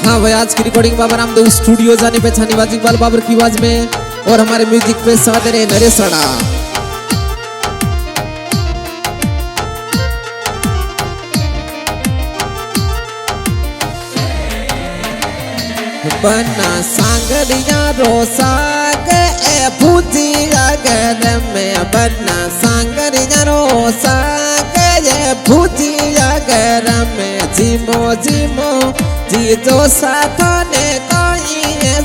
हाँ भाई, आज की रिकॉर्डिंग बाबा रामदेव स्टूडियो जाने पहचानी बाजी इकबाल बाबर की आवाज में और हमारे म्यूजिक पे साथ रहे नरेश राणा। बना सांगरिया रो साग ए भुजिया गरम में, बना सांगरिया रो साग ए भुजिया गरम में। जीमो जीमो जीजो साथों ने कोई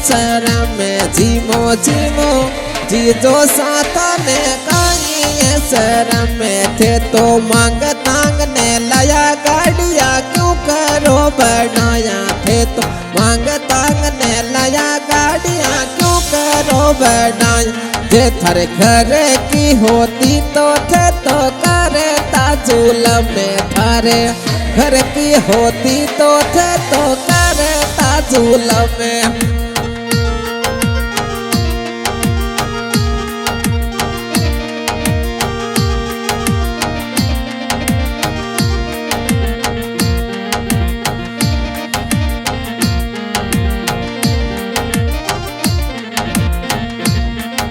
शरम में, जीमो जीमो जीजो साथों ने कोई शरम में। थे तो मांग तांग ने लाया गाड़िया क्यों करो बनाया, थे तो मांग तांग ने लाया गाड़िया क्यों करो बनाया। जे थारे घर की होती तो थे तो करता जुलम में, थारे घर की होती तो थे तो करता जुलम में।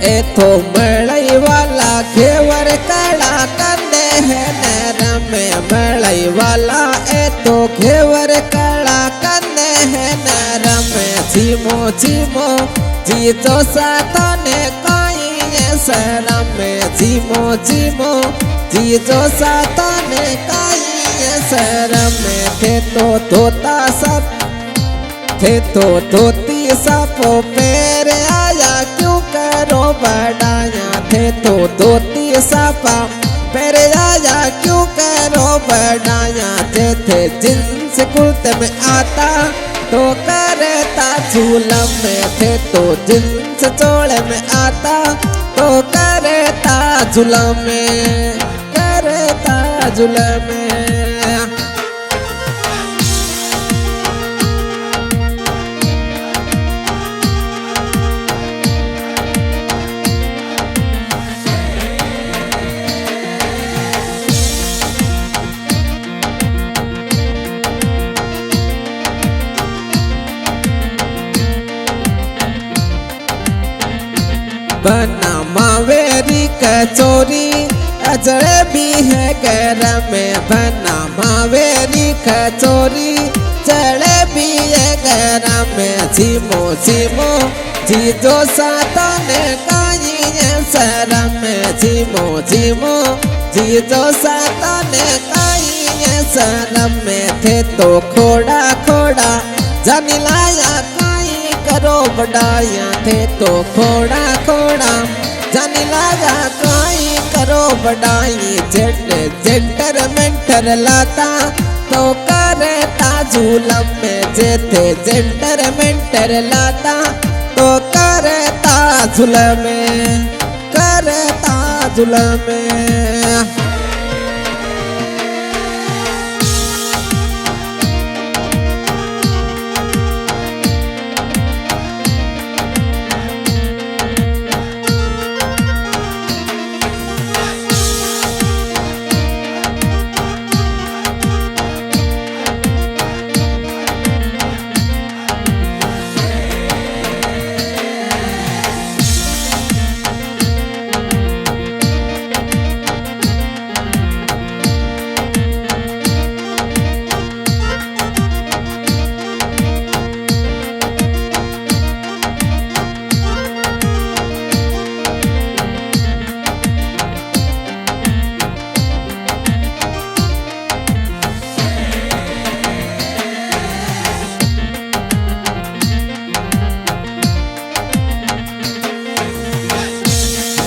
एथो मड़ई वाला घेवर कड़ा कंदे है नरम में, मड़ई वाला एथो घेवर कड़ा कंदे है नरम में। जीमो जीमो जीजो साथों ने कोई शरम में, जीमो जीमो जीजो साथों ने कोई शरम में। थे तो धोता सब थे तो धोती सब पैर आया क्यों करो बढ़ाया, थे तो धोती सापा पैर आया क्यों करो बढ़ाया। जे थे जिन्स कुर्ते में आता तो करता झूलम में, थे तो जिन्स चोले में आता तो करता झूलम में, करता झूलम में। बना मावेरी कचौरी जलेबी है गरम में, बना मावेरी कचौरी जलेबी है गरम में। जीमो जीमो जीजो साथों ने कोई शरम में, जीमो जीमो जीजो साथों ने कोई शरम में। थे तो खोड़ा खोड़ा जानी लाया करो बढ़ाया, थे तो खोड़ा खोड़ा जाने लगा कोई करो बढ़ाई। जेंटर मेंटर लाता तो करता झूलम में, जे थे जेंटर मेंटर लाता तो करता झूलम में, करता झूलम में।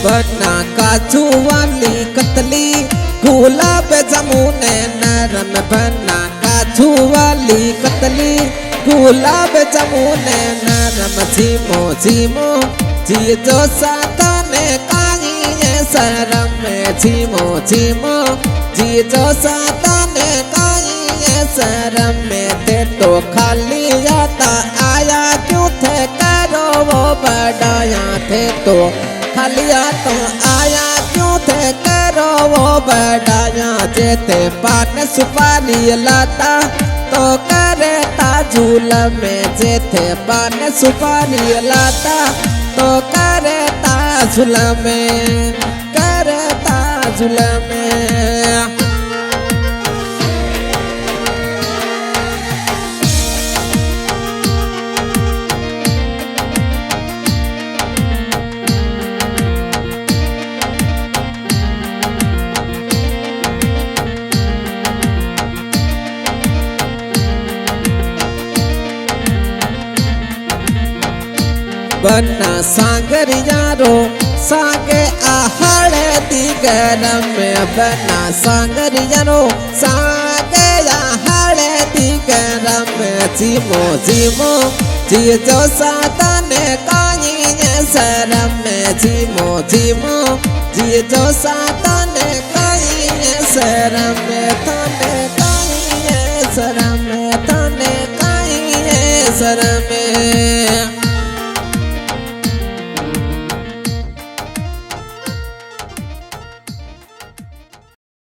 बना काजू वाली कतली गुलाब जामुन नरम, बना काजू वाली कतली गुलाब जामुन नरम। जीमो जीमो जीजो साथों ने कोई शरम में, जीमो जीमो जीजो साथों ने कोई शरम में। थे तो खाली जाता आया क्यों थे करो वो बढ़ाया, थे तो खालिया तो आया क्यों थे करो वो बढ़ाया। जे थे पान सुपारी लाता तो करता झूलमे जेथे पान सुपारी लाता तो करता झूलमे करता झूलमे बन्ना सांगर यारो सांगे आहड़े दिगर में बन्ना सांगर यारो सांगे आहड़े दिगर में जीमो जीमो जी जो सातने काई शरम में जीमो जीमो जी जो सातने काई शरम में